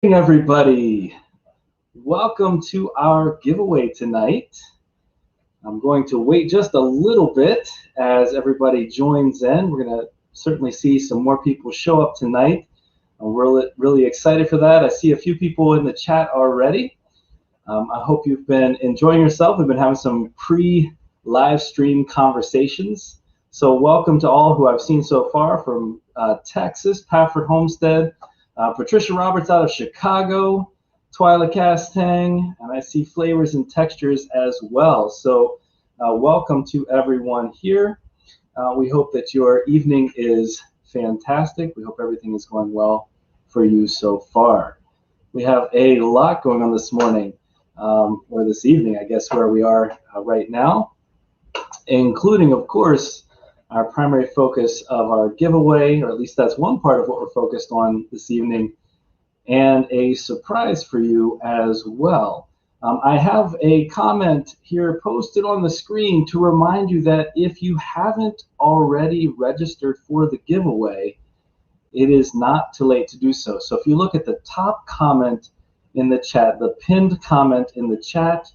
Hey everybody, welcome to our giveaway tonight. I'm going to wait just a little bit as everybody joins in. We're going to certainly see some more people show up tonight. I'm really excited for that. I see a few people in the chat already. I hope you've been enjoying yourself. We've been having some pre-live stream conversations. So welcome to all who I've seen so far from Texas, Pafford Homestead, Patricia Roberts out of Chicago, Twyla Castang, and I see Flavors and Textures as well. So welcome to everyone here. We hope that your evening is fantastic. We hope everything is going well for you so far. We have a lot going on this morning, or this evening, I guess, where we are right now, including, of course, our primary focus of our giveaway, or at least that's one part of what we're focused on this evening, and a surprise for you as well. I have a comment here posted on the screen to remind you that if you haven't already registered for the giveaway, it is not too late to do so. So if you look at the top comment in the chat, the pinned comment in the chat,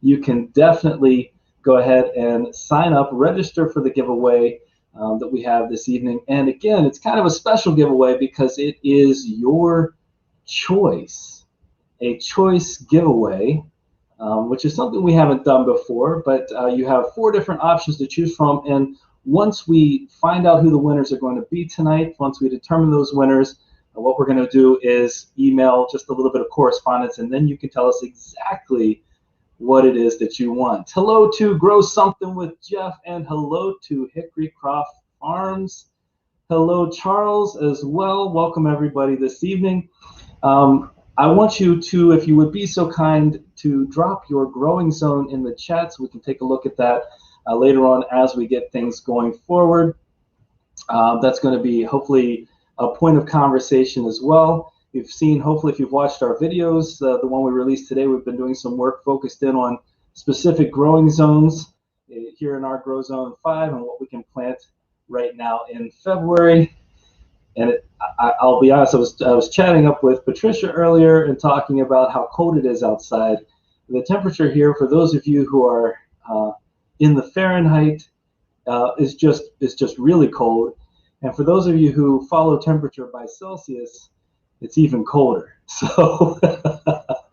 you can definitely go ahead and sign up, register for the giveaway that we have this evening. And again, it's kind of a special giveaway because it is your choice, a choice giveaway, which is something we haven't done before, but you have 4 different options to choose from. And once we find out who the winners are going to be tonight, once we determine those winners, what we're going to do is email just a little bit of correspondence, and then you can tell us exactly what it is that you want. Hello to Grow Something with Jeff, and hello to Hickory Croft Farms. Hello, Charles, as well. Welcome, everybody, this evening. I want you to, if you would be so kind, to drop your growing zone in the chat so we can take a look at that later on as we get things going forward. That's going to be hopefully a point of conversation as well. You've seen, hopefully, if you've watched our videos, the one we released today, we've been doing some work focused in on specific growing zones here in our Grow Zone 5 and what we can plant right now in February. And I'll be honest, I was chatting up with Patricia earlier and talking about how cold it is outside. The temperature here, for those of you who are in the Fahrenheit, is just really cold. And for those of you who follow temperature by Celsius, it's even colder. So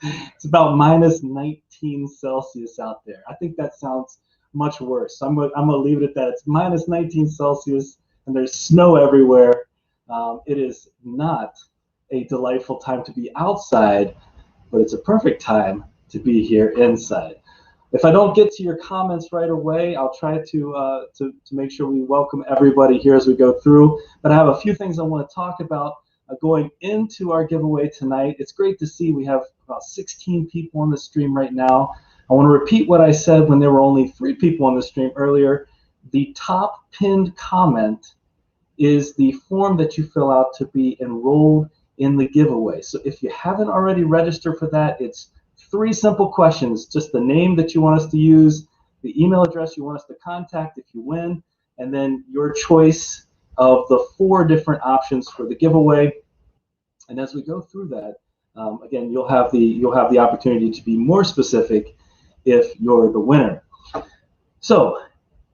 it's about minus 19 Celsius out there. I think that sounds much worse. So I'm gonna leave it at that. It's minus 19 Celsius, and there's snow everywhere. It is not a delightful time to be outside, but it's a perfect time to be here inside. If I don't get to your comments right away, I'll try to make sure we welcome everybody here as we go through. But I have a few things I want to talk about going into our giveaway tonight. It's great to see we have about 16 people on the stream right now. I want to repeat what I said when there were only 3 people on the stream earlier. The top pinned comment is the form that you fill out to be enrolled in the giveaway. So if you haven't already registered for that, it's 3 simple questions, just the name that you want us to use, the email address you want us to contact if you win, and then your choice of the 4 different options for the giveaway. And as we go through that, again, you'll have the opportunity to be more specific if you're the winner. So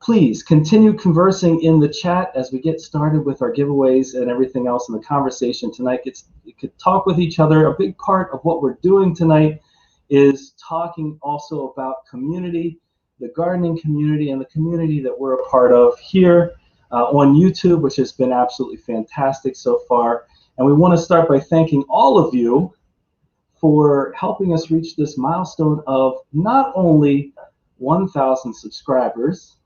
please continue conversing in the chat as we get started with our giveaways and everything else in the conversation tonight. You could talk with each other. A big part of what we're doing tonight is talking also about community, the gardening community, and the community that we're a part of here on YouTube, which has been absolutely fantastic so far. And we want to start by thanking all of you for helping us reach this milestone of not only 1,000 subscribers,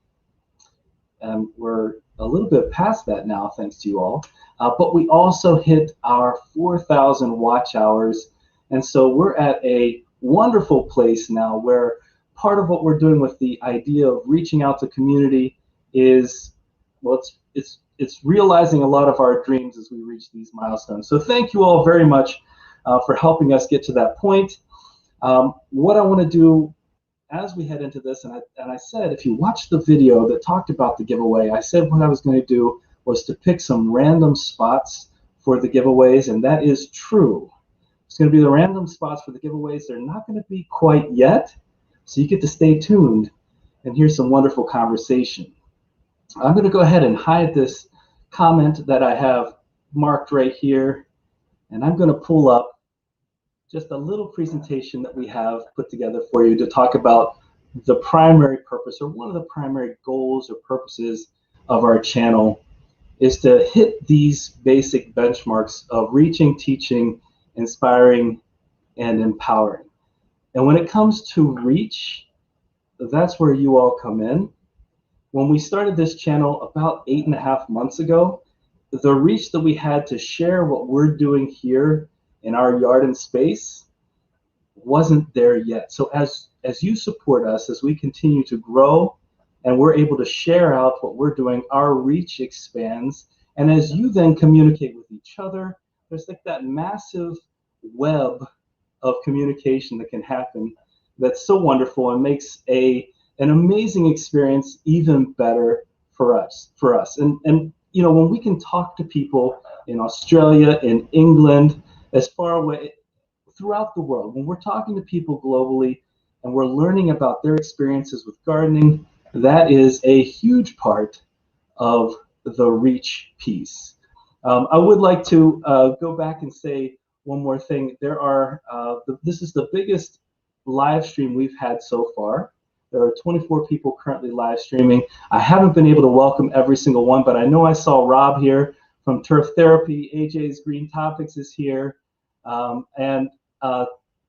and we're a little bit past that now, thanks to you all, but we also hit our 4,000 watch hours. And so we're at a wonderful place now where part of what we're doing with the idea of reaching out to community is, well, it's realizing a lot of our dreams as we reach these milestones. So thank you all very much for helping us get to that point. What I want to do as we head into this, and I said, if you watch the video that talked about the giveaway, I said what I was going to do was to pick some random spots for the giveaways, and that is true. It's going to be the random spots for the giveaways. They're not going to be quite yet, so you get to stay tuned and hear some wonderful conversation. I'm going to go ahead and hide this comment that I have marked right here, and I'm going to pull up just a little presentation that we have put together for you to talk about the primary purpose, or one of the primary goals or purposes of our channel, is to hit these basic benchmarks of reaching, teaching, inspiring, and empowering. And when it comes to reach, that's where you all come in. When we started this channel about 8.5 months ago, the reach that we had to share what we're doing here in our yard and space wasn't there yet. So as you support us, as we continue to grow and we're able to share out what we're doing, our reach expands. And as you then communicate with each other, there's like that massive web of communication that can happen that's so wonderful and makes an amazing experience even better for us. And you know, when we can talk to people in Australia, in England, as far away throughout the world, when we're talking to people globally and we're learning about their experiences with gardening, that is a huge part of the reach piece. I would like to go back and say one more thing. There are this is the biggest live stream we've had so far. There are 24 people currently live streaming. I haven't been able to welcome every single one, but I know I saw Rob here from Turf Therapy. AJ's Green Topics is here. And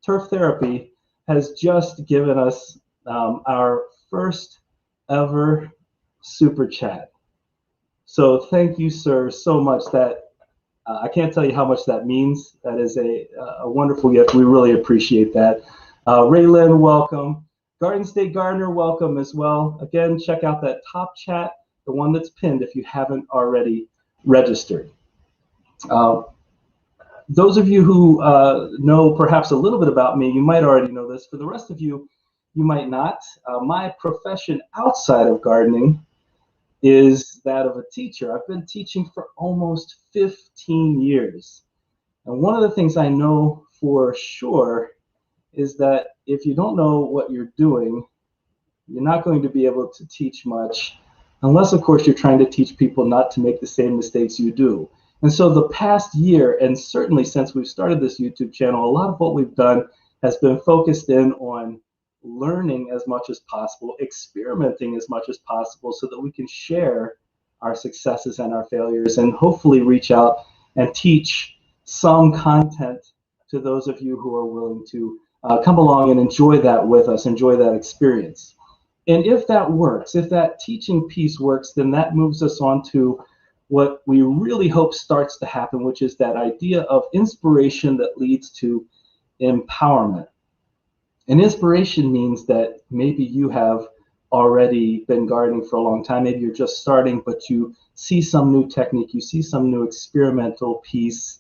Turf Therapy has just given us our first ever super chat. So thank you, sir, so much. That I can't tell you how much that means. That is a wonderful gift. We really appreciate that. Raylan, welcome. Garden State Gardener, welcome as well. Again, check out that top chat, the one that's pinned if you haven't already registered. Those of you who know perhaps a little bit about me, you might already know this. For the rest of you, you might not. My profession outside of gardening is that of a teacher. I've been teaching for almost 15 years. And one of the things I know for sure is that if you don't know what you're doing, you're not going to be able to teach much, unless, of course, you're trying to teach people not to make the same mistakes you do. And so the past year, and certainly since we've started this YouTube channel, a lot of what we've done has been focused in on learning as much as possible, experimenting as much as possible, so that we can share our successes and our failures and hopefully reach out and teach some content to those of you who are willing to come along and enjoy that with us, enjoy that experience. And if that works, if that teaching piece works, then that moves us on to what we really hope starts to happen, which is that idea of inspiration that leads to empowerment. And inspiration means that maybe you have already been gardening for a long time, maybe you're just starting, but you see some new technique, you see some new experimental piece,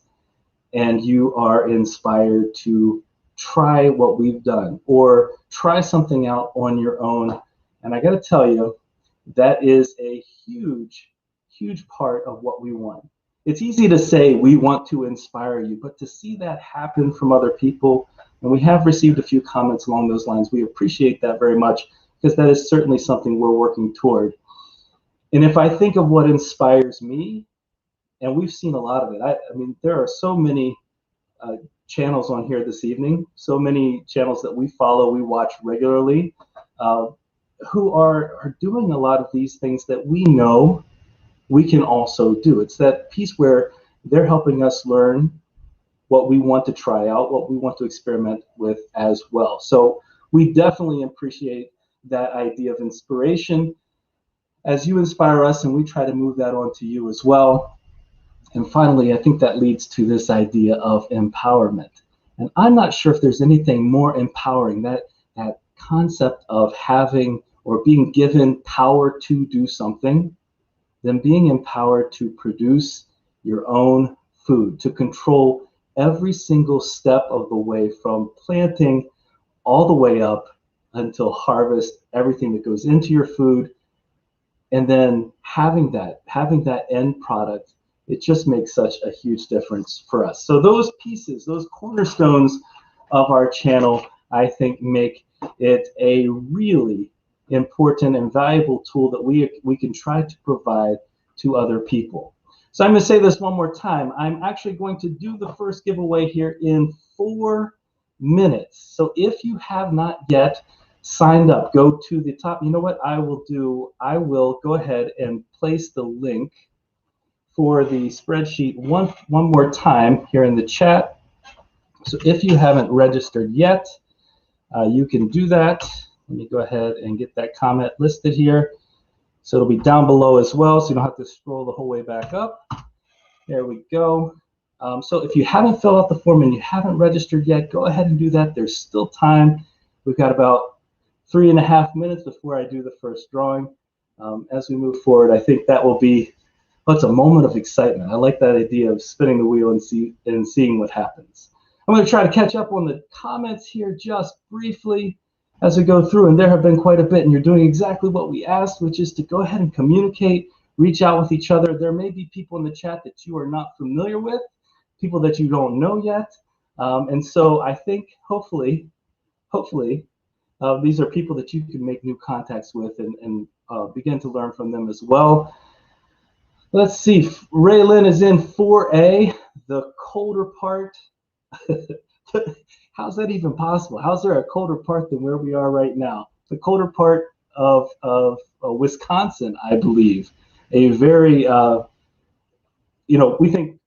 and you are inspired to try what we've done or try something out on your own. And I got to tell you, that is a huge part of what we want. It's easy to say we want to inspire you, but to see that happen from other people, and we have received a few comments along those lines, we appreciate that very much, because that is certainly something we're working toward. And if I think of what inspires me, and we've seen a lot of it, I mean, there are so many channels on here this evening, so many channels that we follow, we watch regularly, who are doing a lot of these things that we know we can also do. It's that piece where they're helping us learn what we want to try out, what we want to experiment with as well. So we definitely appreciate that idea of inspiration as you inspire us, and we try to move that on to you as well. And finally, I think that leads to this idea of empowerment. And I'm not sure if there's anything more empowering, that concept of having or being given power to do something, than being empowered to produce your own food, to control every single step of the way from planting all the way up until harvest, everything that goes into your food, and then having that end product it just makes such a huge difference for us. So those pieces, those cornerstones of our channel, I think make it a really important and valuable tool that we can try to provide to other people. So I'm going to say this one more time. I'm actually going to do the first giveaway here in 4 minutes. So if you have not yet signed up, go to the top. You know what I will do? I will go ahead and place the link for the spreadsheet one more time here in the chat. So if you haven't registered yet, you can do that. Let me go ahead and get that comment listed here. So it'll be down below as well, so you don't have to scroll the whole way back up. There we go. So if you haven't filled out the form and you haven't registered yet, go ahead and do that. There's still time. We've got about 3.5 minutes before I do the first drawing. As we move forward, I think that will be, well, it's a moment of excitement. I like that idea of spinning the wheel and seeing what happens. I'm going to try to catch up on the comments here just briefly as we go through, and there have been quite a bit, and you're doing exactly what we asked, which is to go ahead and communicate, reach out with each other. There may be people in the chat that you are not familiar with, people that you don't know yet, and so I think hopefully these are people that you can make new contacts with and begin to learn from them as well. Let's see, Ray Lynn is in 4A, the colder part. How's that even possible? How's there a colder part than where we are right now? The colder part of Wisconsin, I believe. A very, you know, we think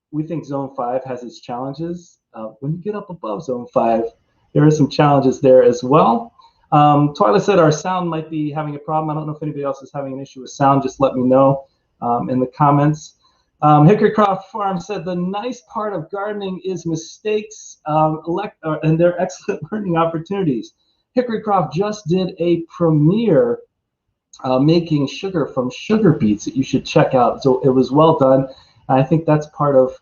Zone 5 has its challenges. When you get up above Zone 5, there are some challenges there as well. Twyla said our sound might be having a problem. I don't know if anybody else is having an issue with sound. Just let me know in the comments. Hickorycroft Farm said the nice part of gardening is mistakes and they're excellent learning opportunities. Hickorycroft just did a premiere making sugar from sugar beets that you should check out. So it was well done. I think that's part of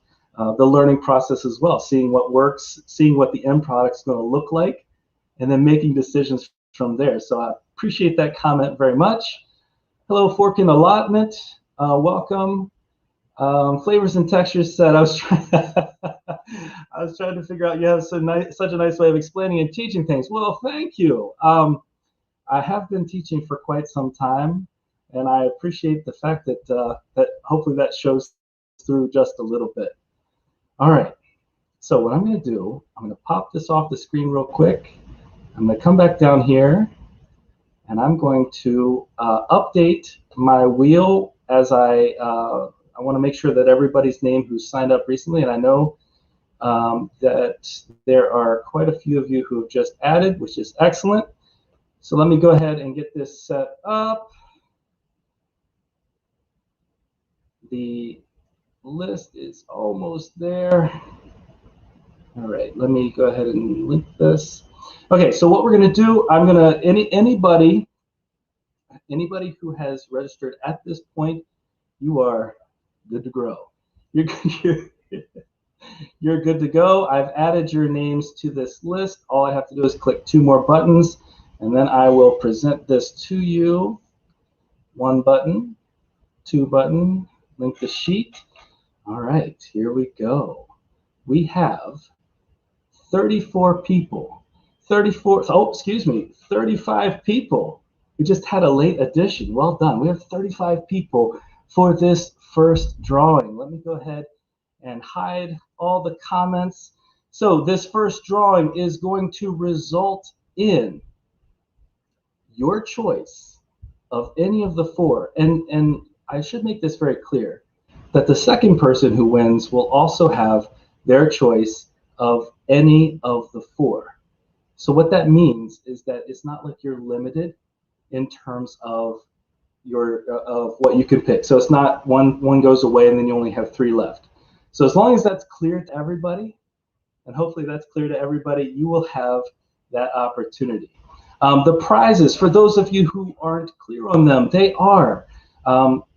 the learning process as well, seeing what works, seeing what the end product's going to look like, and then making decisions from there. So I appreciate that comment very much. Hello, Fork in Allotment. Welcome. Flavors and Textures said, I was trying to figure out, you have such a nice way of explaining and teaching things. Well, thank you. I have been teaching for quite some time, and I appreciate the fact that that hopefully that shows through just a little bit. All right, so what I'm going to do, I'm going to pop this off the screen real quick. I'm going to come back down here, and I'm going to update my wheel as I want to make sure that everybody's name who's signed up recently, and I know that there are quite a few of you who have just added, which is excellent. So let me go ahead and get this set up. The list is almost there. All right, let me go ahead and link this. Okay, so what we're going to do, I'm going to, anybody who has registered at this point, you are good to grow. You're good to go. I've added your names to this list. All I have to do is click 2 more buttons, and then I will present this to you. 1 button, 2 button, link the sheet. All right, here we go. We have 34 people. 35 people. We just had a late addition. Well done. We have 35 people for this first drawing. Let me go ahead and hide all the comments. So this first drawing is going to result in your choice of any of the 4. And I should make this very clear that the second person who wins will also have their choice of any of the 4. So what that means is that it's not like you're limited in terms of what you can pick. So it's not one goes away and then you only have 3 left. So as long as that's clear to everybody, and hopefully that's clear to everybody, you will have that opportunity. The prizes, for those of you who aren't clear on them, they are,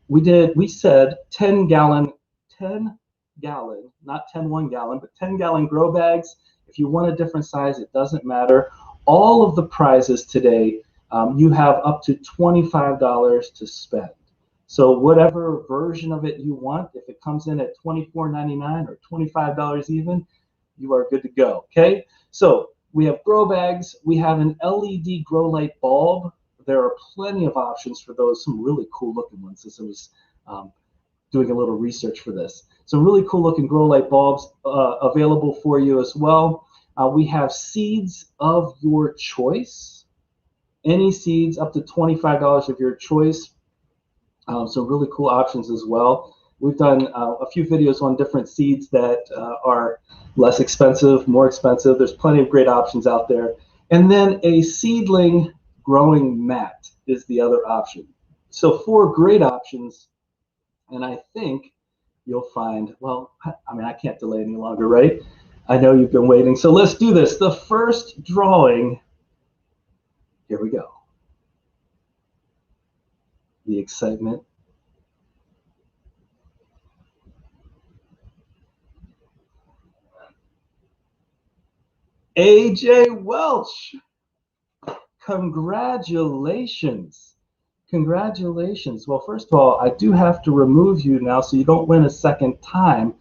we said 10 gallon, not 10 1 gallon, but 10 gallon grow bags. If you want a different size, it doesn't matter. All of the prizes today, you have up to $25 to spend. So whatever version of it you want, if it comes in at $24.99 or $25 even, you are good to go, okay? So we have grow bags. We have an LED grow light bulb. There are plenty of options for those, some really cool looking ones. This was doing a little research for this. Some really cool looking grow light bulbs available for you as well. We have seeds of your choice. Any seeds up to $25 of your choice. Some really cool options as well. We've done a few videos on different seeds that are less expensive, more expensive. There's plenty of great options out there. And then a seedling growing mat is the other option. So 4 great options, and I think you'll find, well, I mean, I can't delay any longer, right? I know you've been waiting. So let's do this. The first drawing, here we go. The excitement. AJ Welch, congratulations. Congratulations. Well, first of all, I do have to remove you now so you don't win a second time,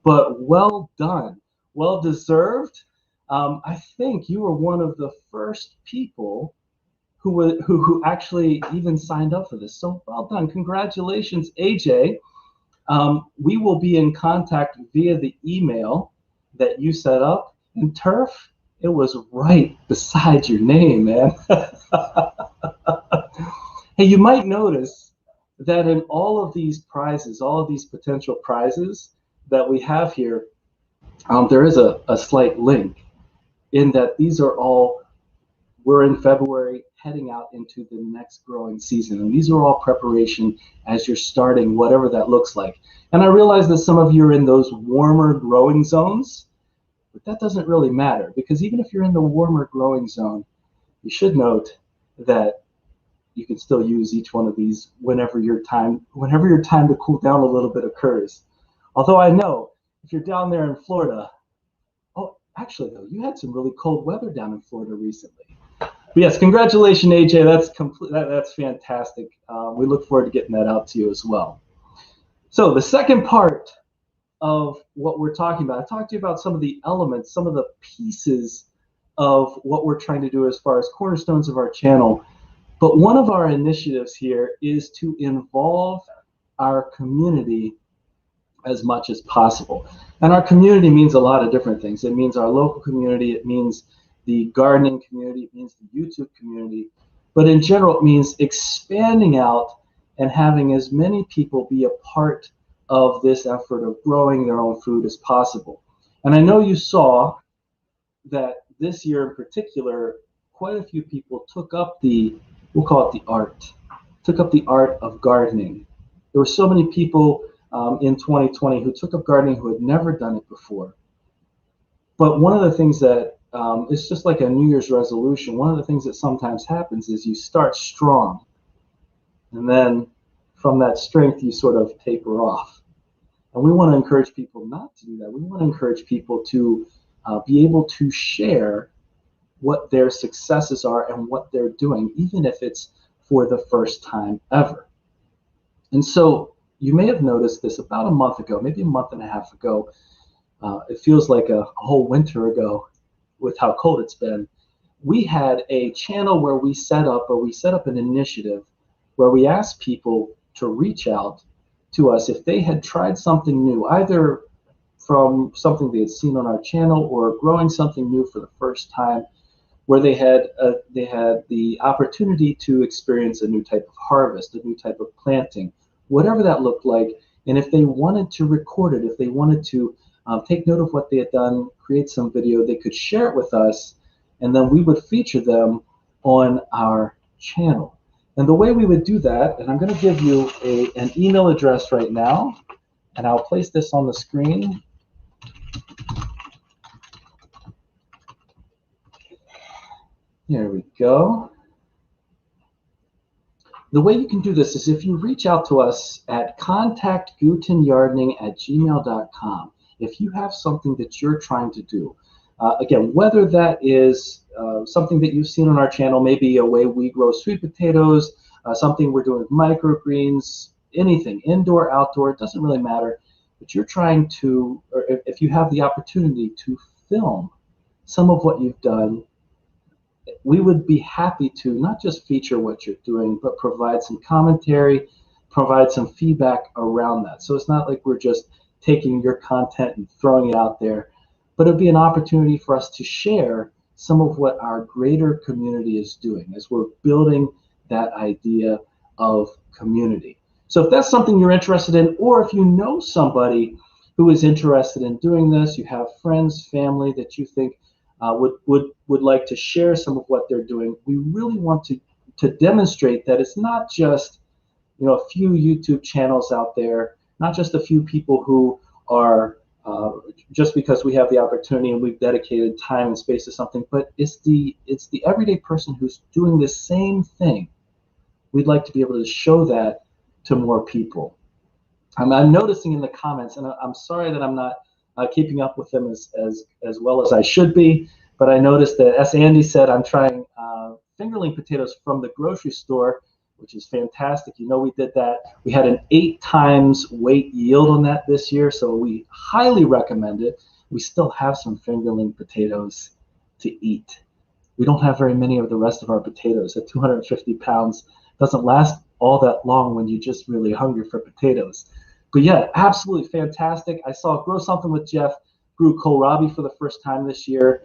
but well done. Well deserved. I think you were one of the first people who actually even signed up for this. So well done. Congratulations, AJ. We will be in contact via the email that you set up. And Turf, it was right beside your name, man. Hey, you might notice that in all of these prizes, all of these potential prizes that we have here, there is a slight link in that these are all, we're in February, heading out into the next growing season. And these are all preparation as you're starting, whatever that looks like. And I realize that some of you are in those warmer growing zones, but that doesn't really matter, because even if you're in the warmer growing zone, you should note that you can still use each one of these whenever your time to cool down a little bit occurs. Although I know if you're down there in Florida, oh, actually though, you had some really cold weather down in Florida recently. But yes, congratulations, AJ. That's fantastic. We look forward to getting that out to you as well. So the second part of what we're talking about, I talked to you about some of the elements, some of the pieces of what we're trying to do as far as cornerstones of our channel. But one of our initiatives here is to involve our community as much as possible. And our community means a lot of different things. It means our local community, it means the gardening community, it means the YouTube community. But in general, it means expanding out and having as many people be a part of this effort of growing their own food as possible. And I know you saw that this year in particular, quite a few people took up we'll call it the art, took up the art of gardening. There were so many people in 2020 who took up gardening who had never done it before. But one of the things that, it's just like a New Year's resolution, one of the things that sometimes happens is you start strong, and then from that strength you sort of taper off. And we want to encourage people not to do that. We want to encourage people to be able to share what their successes are and what they're doing, even if it's for the first time ever. And so you may have noticed this about a month ago, maybe a month and a half ago. It feels like a whole winter ago with how cold it's been. We had a channel where we set up an initiative where we asked people to reach out to us if they had tried something new, either from something they had seen on our channel or growing something new for the first time, where they had the opportunity to experience a new type of harvest, a new type of planting, whatever that looked like. And if they wanted to record it, if they wanted to take note of what they had done, create some video, they could share it with us, and then we would feature them on our channel. And the way we would do that, and I'm going to give you an email address right now, and I'll place this on the screen. There we go. The way you can do this is if you reach out to us at contactgutenyardening@gmail.com. If you have something that you're trying to do, again, whether that is something that you've seen on our channel, maybe a way we grow sweet potatoes, something we're doing with microgreens, anything, indoor, outdoor, it doesn't really matter, but you're trying to, or if you have the opportunity to film some of what you've done, we would be happy to not just feature what you're doing, but provide some commentary, provide some feedback around that. So it's not like we're just taking your content and throwing it out there, but it'd be an opportunity for us to share some of what our greater community is doing as we're building that idea of community. So if that's something you're interested in, or if you know somebody who is interested in doing this, you have friends, family that you think would like to share some of what they're doing, we really want to demonstrate that it's not just a few YouTube channels out there, not just a few people who are just because we have the opportunity and we've dedicated time and space to something, but it's the everyday person who's doing the same thing. We'd like to be able to show that to more people. I'm noticing in the comments, and I'm sorry that I'm not keeping up with them as well as I should be, but I noticed that, as Andy said, I'm trying fingerling potatoes from the grocery store, which is fantastic. We did that. We had an 8 times weight yield on that this year, so we highly recommend it. We still have some fingerling potatoes to eat. We don't have very many of the rest of our potatoes. At 250 pounds, doesn't last all that long when you're just really hungry for potatoes. But yeah, absolutely fantastic. I saw Grow Something with Jeff grew kohlrabi for the first time this year.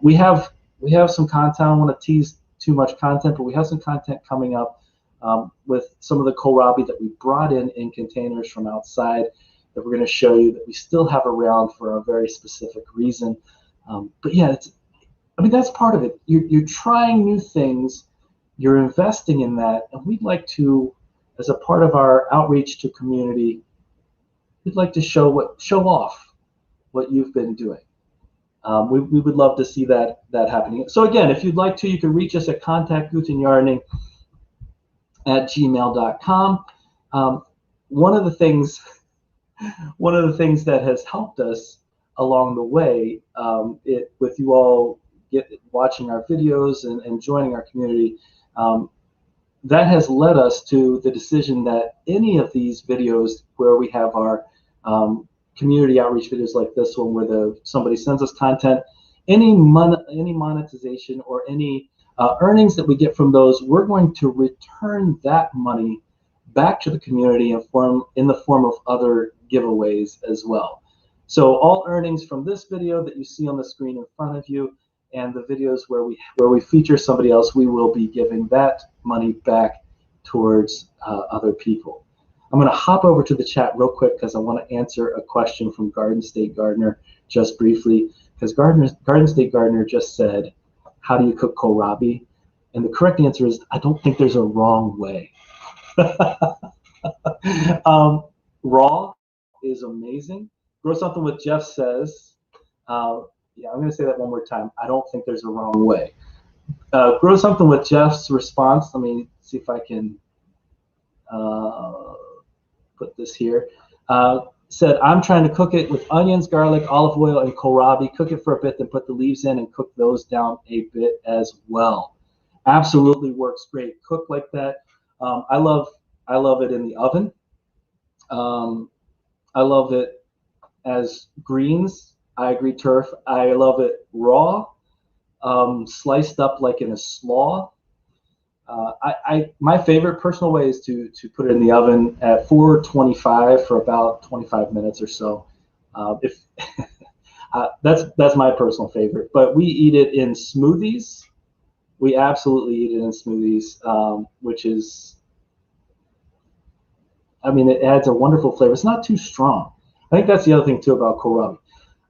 We have some content. I don't want to tease too much content, but we have some content coming up with some of the kohlrabi that we brought in containers from outside that we're going to show you that we still have around for a very specific reason. But yeah, that's part of it. You're trying new things. You're investing in that, and we'd like to, as a part of our outreach to community, we'd like to show off what you've been doing. We would love to see that happening. So again, if you'd like to, you can reach us at contact@gutenyardening@gmail.com. One of the things that has helped us along the way, with you all watching our videos and joining our community, that has led us to the decision that any of these videos where we have our community outreach videos like this one, where somebody sends us content, any monetization or any earnings that we get from those, we're going to return that money back to the community in the form of other giveaways as well. So all earnings from this video that you see on the screen in front of you, and the videos where we feature somebody else, we will be giving that money back towards other people. I'm going to hop over to the chat real quick because I want to answer a question from Garden State Gardener just briefly, because Garden State Gardener just said, how do you cook kohlrabi? And the correct answer is, I don't think there's a wrong way. Raw is amazing. Grow Something with Jeff says, yeah, I'm going to say that one more time. I don't think there's a wrong way. Grow Something with Jeff's response, let me see if I can put this here, said, I'm trying to cook it with onions, garlic, olive oil, and kohlrabi. Cook it for a bit, then put the leaves in and cook those down a bit as well. Absolutely works great. Cook like that. I love it in the oven. I love it as greens. I agree, Turf. I love it raw, sliced up like in a slaw. My favorite personal way is to put it in the oven at 425 for about 25 minutes or so. That's my personal favorite. But we eat it in smoothies. We absolutely eat it in smoothies, which is, it adds a wonderful flavor. It's not too strong. I think that's the other thing too about kohlrabi.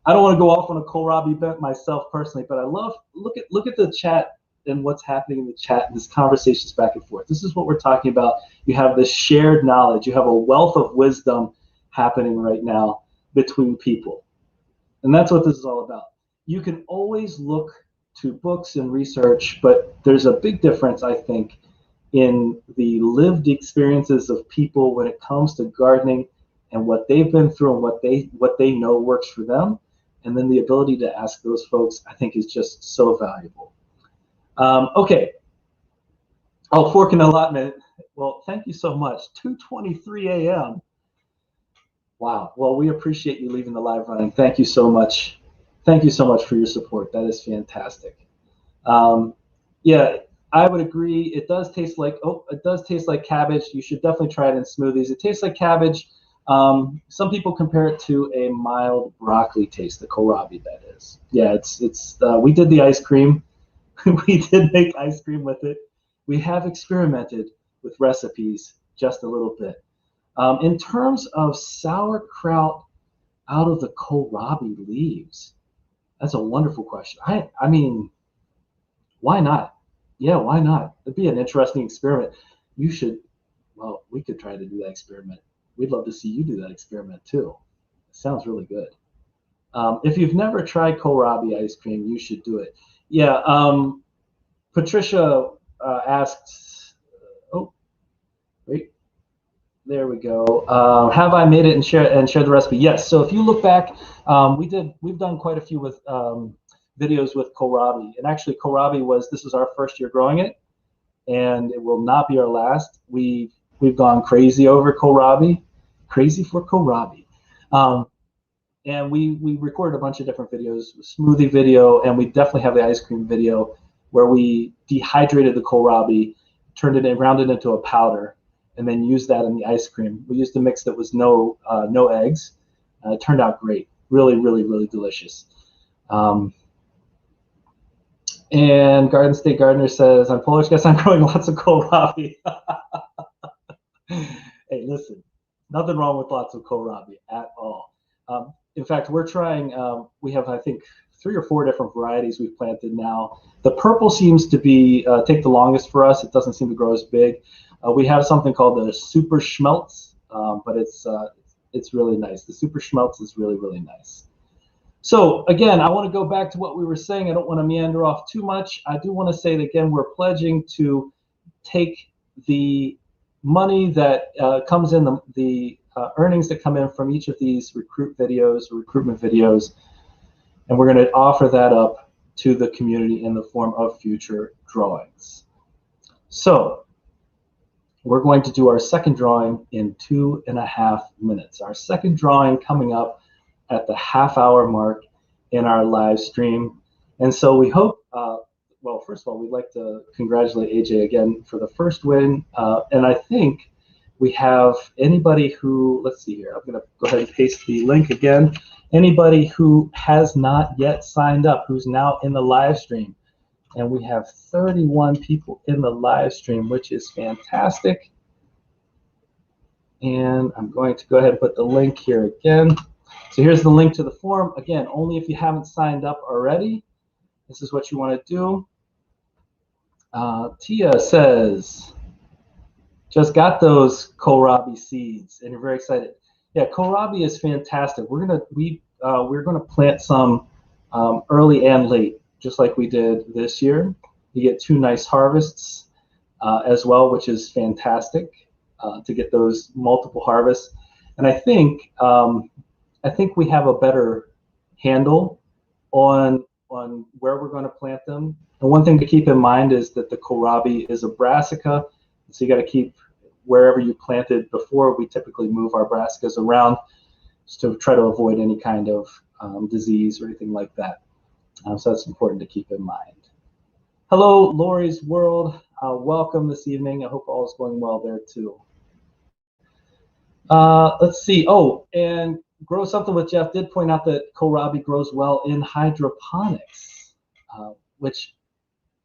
I don't want to go off on a kohlrabi bent myself personally, but I love look at the chat and what's happening in the chat and this conversations back and forth. This is what we're talking about. You have this shared knowledge. You have a wealth of wisdom happening right now between people. And that's what this is all about. You can always look to books and research, but there's a big difference, I think, in the lived experiences of people when it comes to gardening and what they've been through and what they know works for them. And then the ability to ask those folks, I think, is just so valuable. Okay. Oh, fork and allotment. Well, thank you so much. 2:23 a.m. Wow. Well, we appreciate you leaving the live running. Thank you so much. Thank you so much for your support. That is fantastic. Yeah, I would agree. It does taste like cabbage. You should definitely try it in smoothies. It tastes like cabbage. Some people compare it to a mild broccoli taste, the kohlrabi, that is. Yeah, we did the ice cream. We did make ice cream with it. We have experimented with recipes just a little bit. In terms of sauerkraut out of the kohlrabi leaves, that's a wonderful question. I mean, why not? Yeah, why not? It'd be an interesting experiment. You should, well, we could try to do that experiment. We'd love to see you do that experiment too. It sounds really good. If you've never tried kohlrabi ice cream, you should do it. Yeah, Patricia asked, oh, wait, there we go. Have I made it and shared the recipe? Yes. So if you look back, we've done quite a few with videos with kohlrabi, and actually kohlrabi this was our first year growing it, and it will not be our last. We've gone crazy over kohlrabi, crazy for kohlrabi, and we recorded a bunch of different videos, smoothie video, and we definitely have the ice cream video where we dehydrated the kohlrabi, turned it and ground it into a powder, and then used that in the ice cream. We used a mix that was no eggs. It turned out great, really, really, really delicious. And Garden State Gardener says, I'm Polish, guess I'm growing lots of kohlrabi. Hey, listen, nothing wrong with lots of kohlrabi at all. In fact, we're trying, we have, I think, 3 or 4 different varieties we've planted now. The purple seems to be take the longest for us. It doesn't seem to grow as big. We have something called the Super Schmelz, but it's really nice. The Super Schmelz is really, really nice. So again, I want to go back to what we were saying. I don't want to meander off too much. I do want to say that, again, we're pledging to take the money that comes in, the earnings that come in from each of these recruitment videos, and we're going to offer that up to the community in the form of future drawings. So we're going to do our second drawing in 2.5 minutes. Our second drawing coming up at the half-hour mark in our live stream. And so we hope, well, first of all, we'd like to congratulate AJ again for the first win. And I think we have anybody who, let's see here, I'm going to go ahead and paste the link again. Anybody who has not yet signed up, who's now in the live stream. And we have 31 people in the live stream, which is fantastic. And I'm going to go ahead and put the link here again. So here's the link to the form. Again, only if you haven't signed up already. This is what you want to do. Tia says, just got those kohlrabi seeds, and you're very excited. Yeah, kohlrabi is fantastic. We're gonna plant some early and late, just like we did this year. You get 2 nice harvests as well, which is fantastic to get those multiple harvests. And I think we have a better handle on where we're going to plant them. And one thing to keep in mind is that the kohlrabi is a brassica, so you got to keep wherever you planted before. We typically move our brassicas around just to try to avoid any kind of disease or anything like that. So that's important to keep in mind. Hello, Lori's World. Welcome this evening. I hope all is going well there too. Let's see. Oh, and Grow Something with Jeff did point out that kohlrabi grows well in hydroponics, which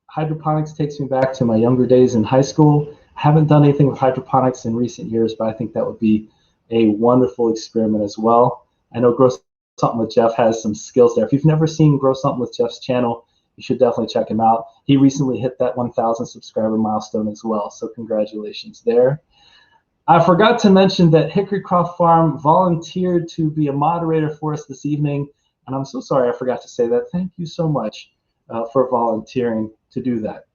hydroponics takes me back to my younger days in high school. I haven't done anything with hydroponics in recent years, but I think that would be a wonderful experiment as well. I know Grow Something with Jeff has some skills there. If you've never seen Grow Something with Jeff's channel, you should definitely check him out. He recently hit that 1,000 subscriber milestone as well, so congratulations there. I forgot to mention that Hickorycroft Farm volunteered to be a moderator for us this evening, and I'm so sorry I forgot to say that. Thank you so much for volunteering to do that.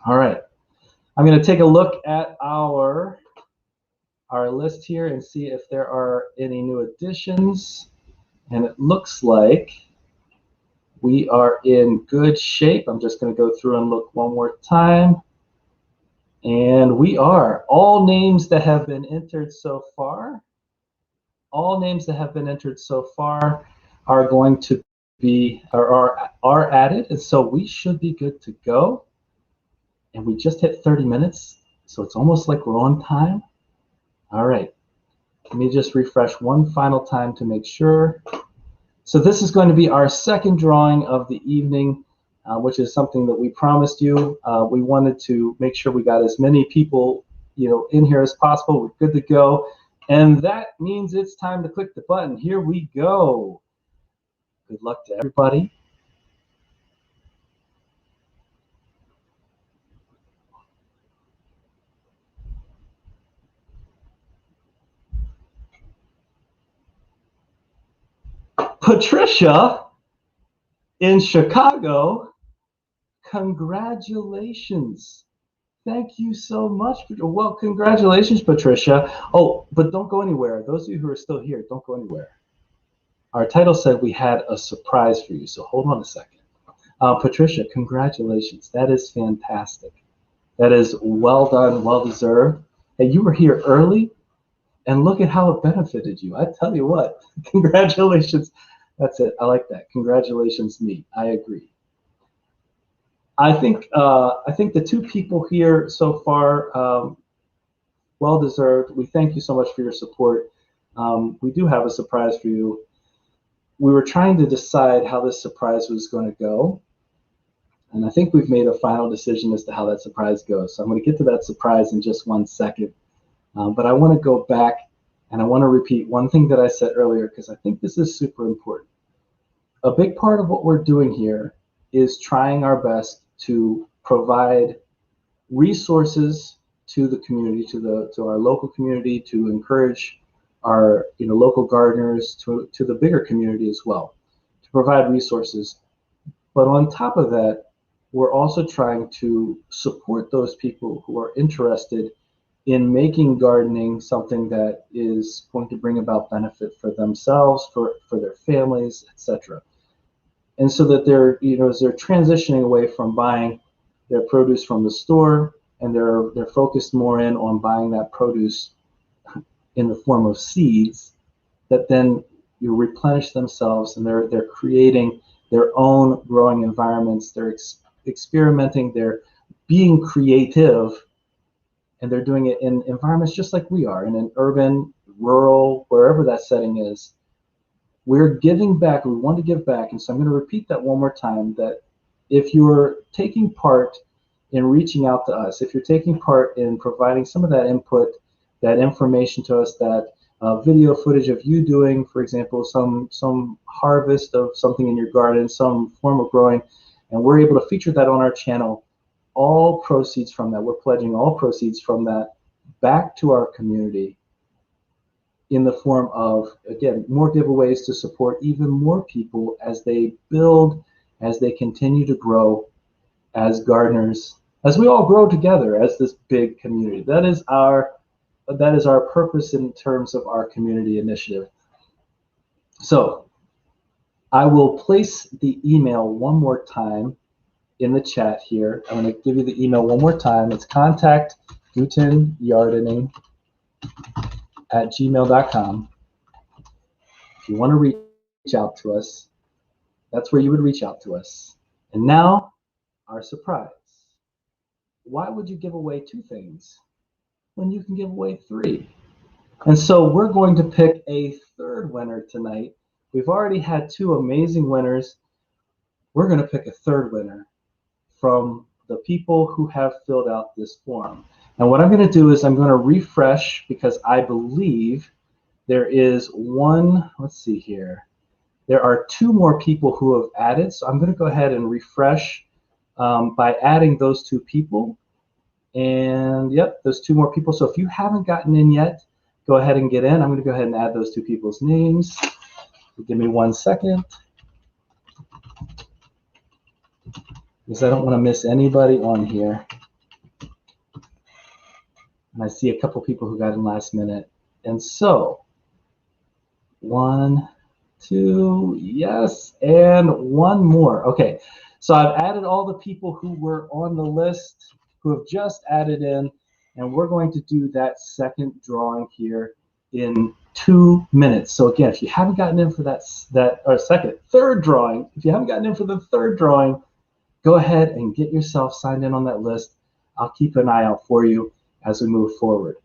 All right, I'm going to take a look at our list here and see if there are any new additions, and it looks like we are in good shape. I'm just going to go through and look one more time. And we are. All names that have been entered so far, all names that have been entered so far are going to be, or are added. And so we should be good to go. And we just hit 30 minutes. So it's almost like we're on time. All right. Let me just refresh one final time to make sure. So this is going to be our second drawing of the evening, which is something that we promised you. We wanted to make sure we got as many people, in here as possible. We're good to go. And that means it's time to click the button. Here we go. Good luck to everybody. Patricia in Chicago, congratulations. Thank you so much. Well, congratulations, Patricia. Oh, but don't go anywhere. Those of you who are still here, don't go anywhere. Our title said we had a surprise for you, so hold on a second. Patricia, congratulations. That is fantastic. That is well done, well deserved. And you were here early, and look at how it benefited you. I tell you what, congratulations. That's it. I like that. Congratulations, me. I agree. I think the two people here so far, well deserved. We thank you so much for your support. We do have a surprise for you. We were trying to decide how this surprise was going to go, and I think we've made a final decision as to how that surprise goes. So I'm going to get to that surprise in just 1 second, but I want to go back and I want to repeat one thing that I said earlier because I think this is super important. A big part of what we're doing here is trying our best to provide resources to the community, to our local community, to encourage our local gardeners, to the bigger community as well, to provide resources. But on top of that, we're also trying to support those people who are interested in making gardening something that is going to bring about benefit for themselves, for their families, etc. And so that they're, as they're transitioning away from buying their produce from the store, and they're focused more in on buying that produce in the form of seeds that then you replenish themselves, and they're creating their own growing environments. They're experimenting. They're being creative, and they're doing it in environments just like we are, in an urban, rural, wherever that setting is. We're giving back. We want to give back, and so I'm going to repeat that one more time. That if you're taking part in reaching out to us, if you're taking part in providing some of that input, that information to us, that video footage of you doing, for example, some harvest of something in your garden, some form of growing, and we're able to feature that on our channel, all proceeds from that, we're pledging all proceeds from that back to our community in the form of, again, more giveaways to support even more people as they build, as they continue to grow as gardeners, as we all grow together as this big community. That is our purpose in terms of our community initiative. So I will place the email one more time in the chat here. I'm going to give you the email one more time. It's contact Guten Yardening @gmail.com. If you want to reach out to us, that's where you would reach out to us. And now, our surprise. Why would you give away 2 things when you can give away 3? And so we're going to pick a 3rd winner tonight. We've already had 2 amazing winners. We're going to pick a 3rd winner from the people who have filled out this form. And what I'm going to do is I'm going to refresh, because I believe there is one, let's see here. There are 2 more people who have added. So I'm going to go ahead and refresh by adding those 2 people. And yep, those 2 more people. So if you haven't gotten in yet, go ahead and get in. I'm going to go ahead and add those 2 people's names. Give me 1 second, because I don't want to miss anybody on here. And I see a couple people who got in last minute. And so 1, 2, yes, and 1 more. Okay, so I've added all the people who were on the list, who have just added in, and we're going to do that second drawing here in 2 minutes. So again, if you haven't gotten in for third drawing, if you haven't gotten in for the third drawing, go ahead and get yourself signed in on that list. I'll keep an eye out for you as we move forward.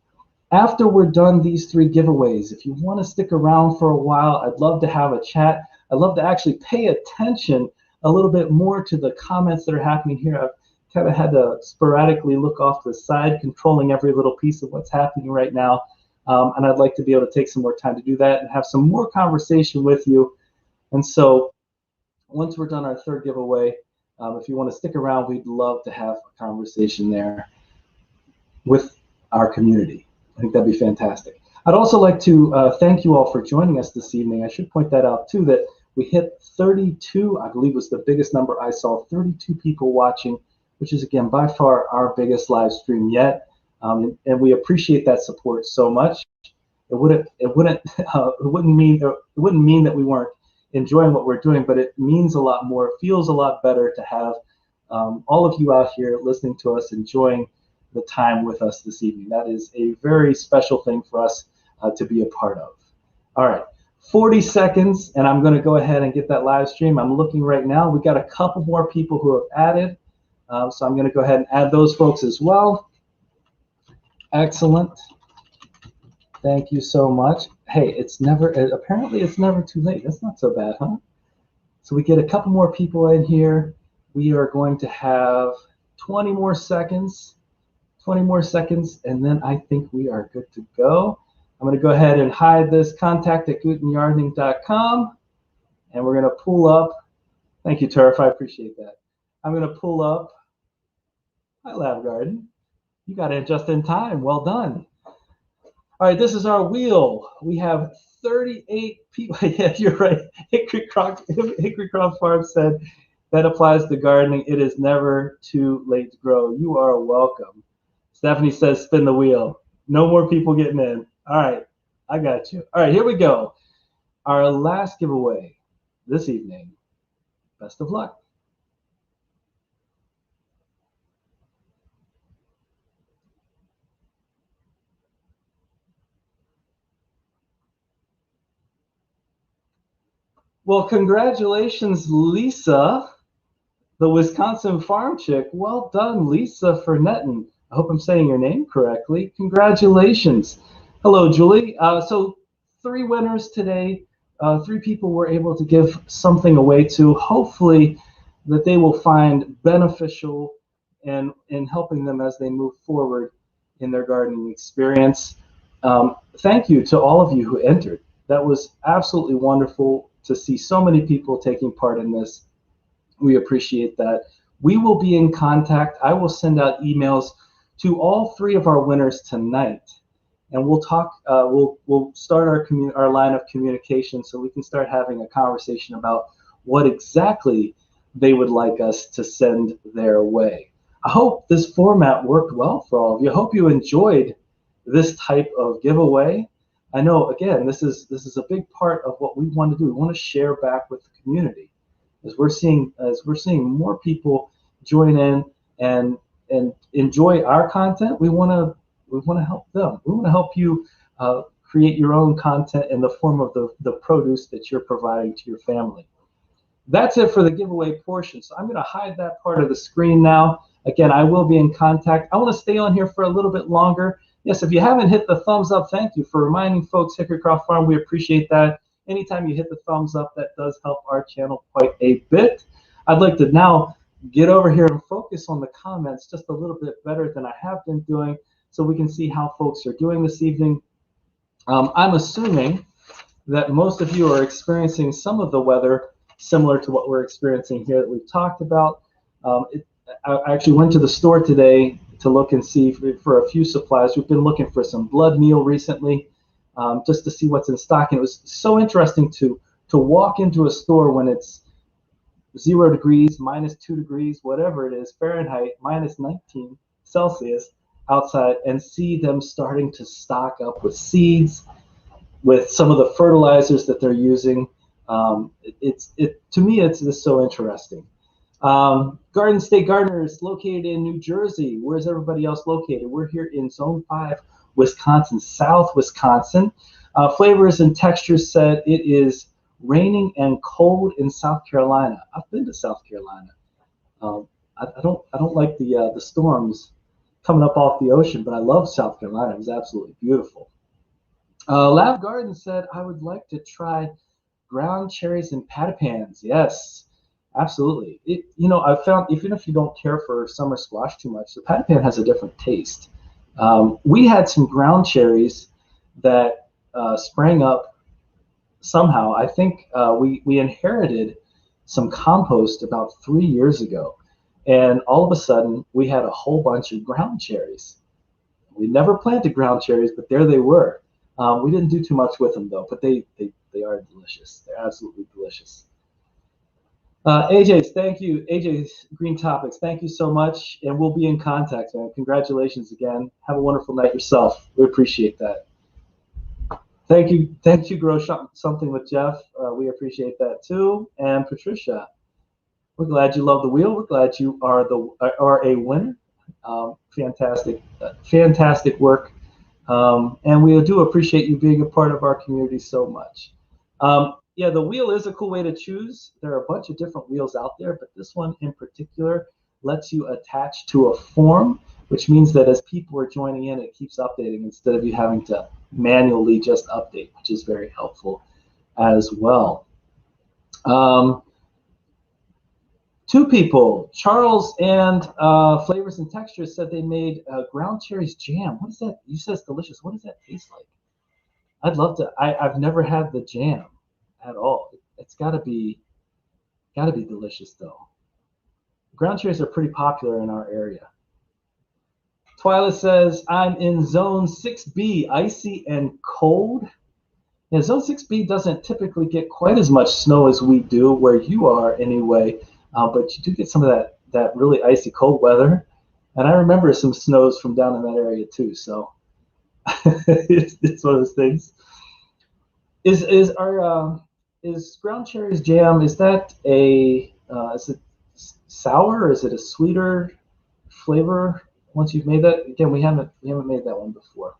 After we're done these 3 giveaways, if you want to stick around for a while, I'd love to have a chat. I'd love to actually pay attention a little bit more to the comments that are happening here. I've kind of had to sporadically look off to the side, controlling every little piece of what's happening right now. And I'd like to be able to take some more time to do that and have some more conversation with you. And so once we're done our third giveaway, if you want to stick around, we'd love to have a conversation there with our community. I think that'd be fantastic. I'd also like to thank you all for joining us this evening. I should point that out too, that we hit 32, I believe was the biggest number I saw, 32 people watching, which is again by far our biggest live stream yet. And we appreciate that support so much. It wouldn't mean that we weren't enjoying what we're doing, but it means a lot more. It feels a lot better to have all of you out here listening to us, enjoying the time with us this evening. That is a very special thing for us to be a part of. All right, 40 seconds, and I'm going to go ahead and get that live stream. I'm looking right now. We got a couple more people who have added, so I'm going to go ahead and add those folks as well. Excellent. Thank you so much. Hey, apparently it's never too late. That's not so bad, huh? So we get a couple more people in here. We are going to have 20 more seconds, and then I think we are good to go. I'm going to go ahead and hide this contact@gutenyardening.com, and we're going to pull up. Thank you, Turf. I appreciate that. I'm going to pull up. Hi, Lab Garden. You got in just in time. Well done. All right, this is our wheel. We have 38 people. Yeah, you're right. Hickory Croft Farm said that applies to gardening. It is never too late to grow. You are welcome. Stephanie says spin the wheel. No more people getting in. All right, I got you. All right, here we go. Our last giveaway this evening. Best of luck. Well, congratulations, Lisa, the Wisconsin farm chick. Well done, Lisa Fernetten. I hope I'm saying your name correctly. Congratulations. Hello, Julie. So 3 winners today. 3 people were able to give something away to, hopefully that they will find beneficial and in helping them as they move forward in their gardening experience. Thank you to all of you who entered. That was absolutely wonderful to see so many people taking part in this. We appreciate that. We will be in contact. I will send out emails to all 3 of our winners tonight, and we'll talk. We'll start our line of communication so we can start having a conversation about what exactly they would like us to send their way. I hope this format worked well for all of you. I hope you enjoyed this type of giveaway. I know, again, this is a big part of what we want to do. We want to share back with the community. As we're seeing more people join in and enjoy our content, we want to help them. We want to help you create your own content in the form of the produce that you're providing to your family. That's it for the giveaway portion. So I'm going to hide that part of the screen now. Again, I will be in contact. I want to stay on here for a little bit longer. Yes, if you haven't hit the thumbs up, thank you for reminding folks, Hickory Croft Farm. We appreciate that. Anytime you hit the thumbs up, that does help our channel quite a bit. I'd like to now get over here and focus on the comments just a little bit better than I have been doing so we can see how folks are doing this evening. I'm assuming that most of you are experiencing some of the weather similar to what we're experiencing here that we've talked about. I actually went to the store today to look and see for a few supplies. We've been looking for some blood meal recently, just to see what's in stock. And it was so interesting to walk into a store when it's 0 degrees, -2 degrees, whatever it is, Fahrenheit, -19 Celsius outside, and see them starting to stock up with seeds, with some of the fertilizers that they're using. To me, it's just so interesting. Garden State Gardeners located in New Jersey. Where's everybody else located? We're here in Zone 5, Wisconsin, South Wisconsin. Flavors and Textures said it is raining and cold in South Carolina. I've been to South Carolina. I don't like the storms coming up off the ocean, but I love South Carolina. It was absolutely beautiful. Lab Garden said, I would like to try ground cherries and patapans. Yes, absolutely. I found even if you don't care for summer squash too much, the patapan has a different taste. We had some ground cherries that sprang up somehow. I think we inherited some compost about 3 years ago, and all of a sudden we had a whole bunch of ground cherries. We never planted ground cherries, but there they were. We didn't do too much with them though, but they are delicious. They're absolutely delicious. AJ's, thank you. AJ's Green Topics, thank you so much, and we'll be in contact, man. Congratulations again. Have a wonderful night yourself. We appreciate that. Thank you, Grow Something with Jeff. We appreciate that too. And Patricia, we're glad you love the wheel. We're glad you are a winner. Fantastic work. And we do appreciate you being a part of our community so much. Yeah, the wheel is a cool way to choose. There are a bunch of different wheels out there, but this one in particular lets you attach to a form, which means that as people are joining in, it keeps updating instead of you having to manually just update, which is very helpful as well. Two people, Charles and Flavors and Textures, said they made ground cherries jam. What is that? You said it's delicious. What does that taste like? I'd love to. I've never had the jam at all. It's gotta be delicious though. Ground cherries are pretty popular in our area. Twyla says, I'm in zone 6B, icy and cold. Yeah, zone 6B doesn't typically get quite as much snow as we do where you are anyway, but you do get some of that really icy cold weather. And I remember some snows from down in that area too, so it's one of those things. Is ground cherries jam, is that is it sour or is it a sweeter flavor? Once you've made that, again, we haven't made that one before.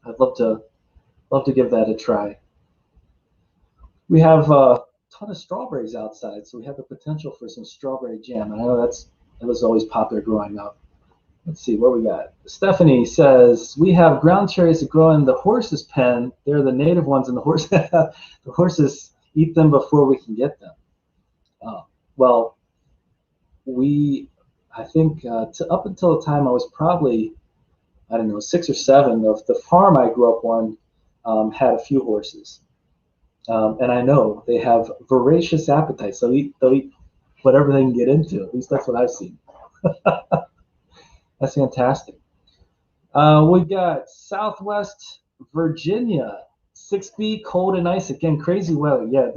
I'd love to give that a try. We have a ton of strawberries outside, so we have the potential for some strawberry jam. And I know that was always popular growing up. Let's see what we got. Stephanie says, we have ground cherries that grow in the horse's pen. They're the native ones, and the horses eat them before we can get them. Well, I think up until the time I was probably, I don't know, 6 or 7, the farm I grew up on had a few horses. And I know they have voracious appetites. They'll eat whatever they can get into. At least that's what I've seen. That's fantastic. We got Southwest Virginia, 6B, cold and ice. Again, crazy weather. Yeah,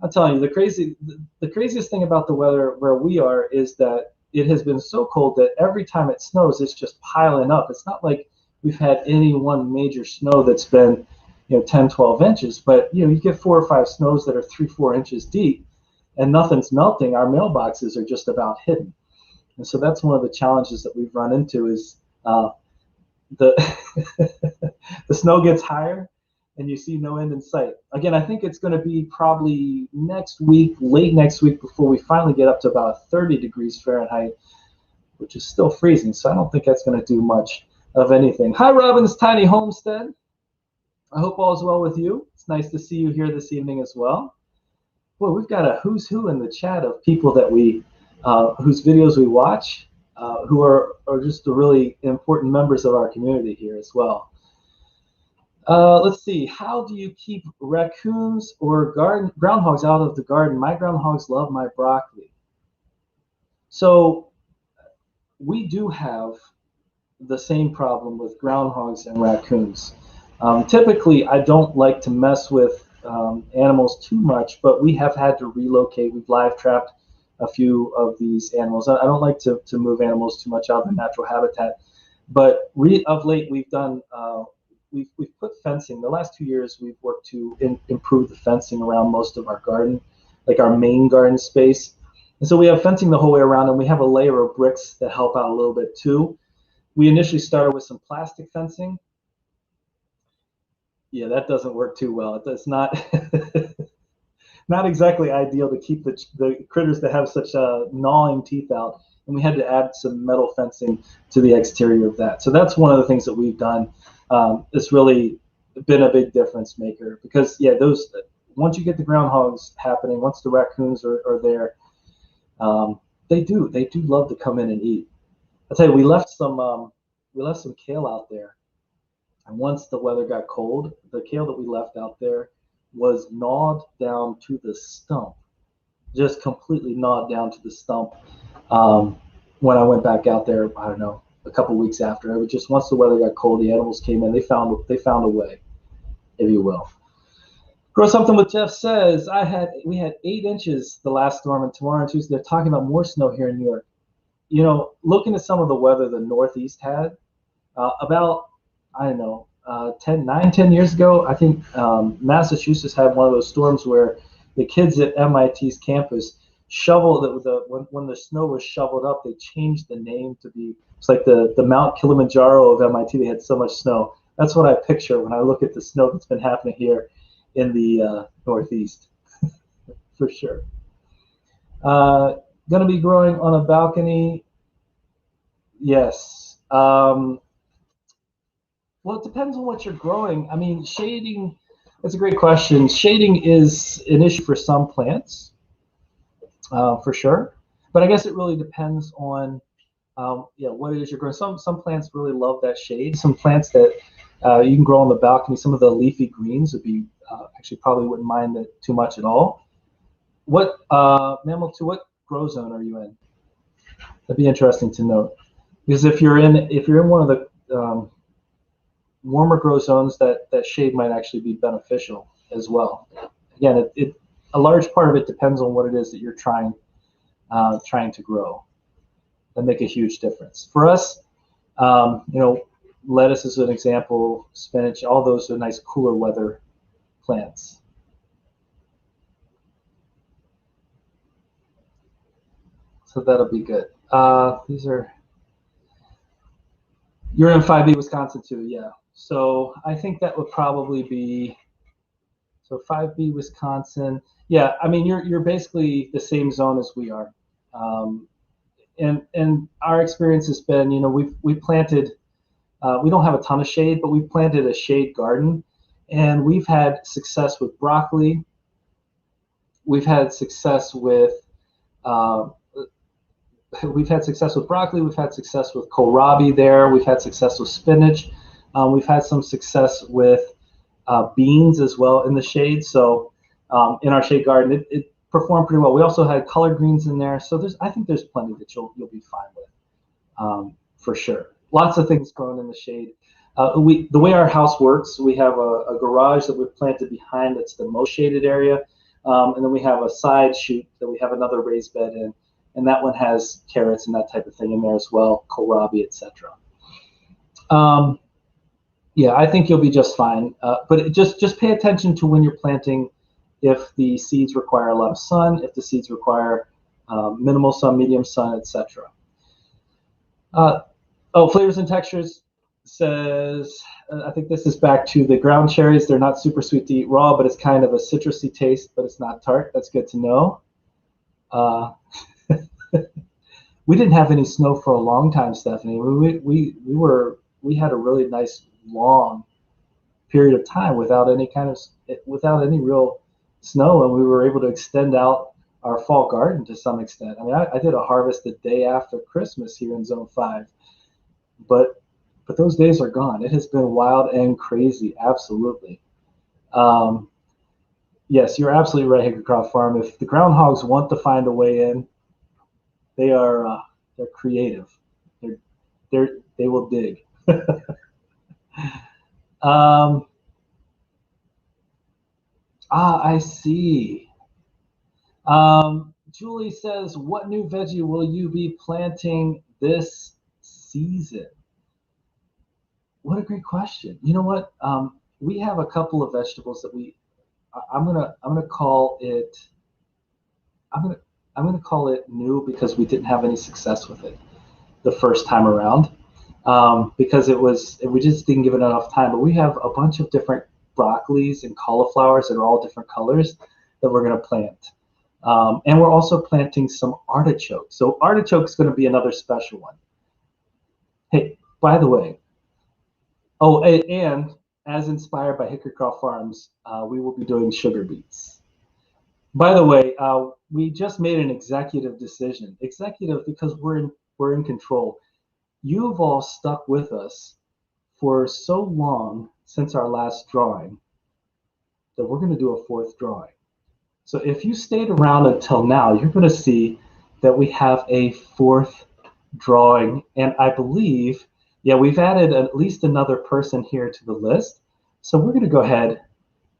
I'm telling you, the craziest thing about the weather where we are is that it has been so cold that every time it snows, it's just piling up. It's not like we've had any one major snow that's been 10, 12 inches, but you get 4 or 5 snows that are 3, 4 inches deep and nothing's melting. Our mailboxes are just about hidden. And so that's one of the challenges that we've run into is the snow gets higher and you see no end in sight. Again, I think it's going to be probably late next week before we finally get up to about 30 degrees Fahrenheit, which is still freezing. So I don't think that's going to do much of anything. Hi, Robin's Tiny Homestead. I hope all is well with you. It's nice to see you here this evening as well. Well, we've got a who's who in the chat of people that whose videos we watch, who are just the really important members of our community here as well. Let's see. How do you keep raccoons or groundhogs out of the garden? My groundhogs love my broccoli. So we do have the same problem with groundhogs and raccoons. Typically, I don't like to mess with animals too much, but we have had to relocate. We've live trapped a few of these animals. I don't like to move animals too much out of their natural habitat, but of late we've done. We've put fencing. The last 2 years, we've worked to improve the fencing around most of our garden, like our main garden space. And so we have fencing the whole way around, and we have a layer of bricks that help out a little bit too. We initially started with some plastic fencing. Yeah, that doesn't work too well. It's not not exactly ideal to keep the critters that have such gnawing teeth out. And we had to add some metal fencing to the exterior of that. So that's one of the things that we've done. It's really been a big difference maker because, yeah, those once you get the groundhogs happening, once the raccoons are there, they do love to come in and eat. I'll tell you, we left some kale out there, and once the weather got cold, the kale that we left out there was gnawed down to the stump, just completely gnawed down to the stump. When I went back out there, I don't know, a couple weeks after, it was just once the weather got cold, the animals came in. They found a way, if you will. Grow Something with Jeff says, we had 8 inches the last storm, and tomorrow and Tuesday they're talking about more snow here in New York. You know, looking at some of the weather the Northeast had, about, I don't know, 10 years ago, I think Massachusetts had one of those storms where the kids at MIT's campus shoveled when the snow was shoveled up, they changed the name to be, it's like the Mount Kilimanjaro of MIT. They had so much snow. That's what I picture when I look at the snow that's been happening here in the Northeast, for sure. Going to be growing on a balcony. Yes. Well, it depends on what you're growing. I mean, shading, that's a great question. Shading is an issue for some plants, for sure. But I guess it really depends on what it is you're growing. Some plants really love that shade. Some plants that you can grow on the balcony, some of the leafy greens would be, actually probably wouldn't mind it too much at all. What, Mammal 2, what grow zone are you in? That'd be interesting to note. Because if you're in one of the warmer grow zones, that shade might actually be beneficial as well. Again, a large part of it depends on what it is that you're trying to grow. That make a huge difference. For us, lettuce is an example, spinach, all those are nice cooler weather plants. So that'll be good. You're in 5B, Wisconsin too, yeah. So I think that would probably be, so 5B, Wisconsin. Yeah, I mean, you're basically the same zone as we are. And our experience has been, we've planted, we don't have a ton of shade, but we've planted a shade garden, and we've had success with broccoli. We've had success with We've had success with broccoli. We've had success with kohlrabi there. We've had success with spinach. We've had some success with beans as well in the shade. So in our shade garden, it performed pretty well. We also had collard greens in there. So I think there's plenty that you'll be fine with, for sure. Lots of things growing in the shade. The way our house works, we have a garage that we've planted behind that's the most shaded area. And then we have a side chute that we have another raised bed in. And that one has carrots and that type of thing in there as well, kohlrabi, etc. Yeah, I think you'll be just fine. But just pay attention to when you're planting, if the seeds require a lot of sun, if the seeds require minimal sun, medium sun, etc. Flavors and textures says, I think this is back to the ground cherries. They're not super sweet to eat raw, but it's kind of a citrusy taste, but it's not tart. That's good to know. We didn't have any snow for a long time, Stephanie. We had a really nice long period of time without any real snow, and we were able to extend out our fall garden to some extent. I mean, I did a harvest the day after Christmas here in Zone 5, but those days are gone. It has been wild and crazy, absolutely. Yes, you're absolutely right, Hickorycroft Farm. If the groundhogs want to find a way in, they're creative. They will dig. I see. Julie says, what new veggie will you be planting this season? What a great question. You know what? We have a couple of vegetables that I'm gonna call it. I'm going to call it new because we didn't have any success with it the first time around, because we just didn't give it enough time. But we have a bunch of different broccolis and cauliflowers that are all different colors that we're going to plant. And we're also planting some artichokes. So artichoke's going to be another special one. Hey, by the way, oh, and as inspired by Hickorycroft Farms, we will be doing sugar beets. By the way, we just made an executive decision. Executive because we're in control. You've all stuck with us for so long since our last drawing that we're going to do a fourth drawing. So if you stayed around until now, you're going to see that we have a fourth drawing. And I believe, yeah, we've added at least another person here to the list. So we're going to go ahead.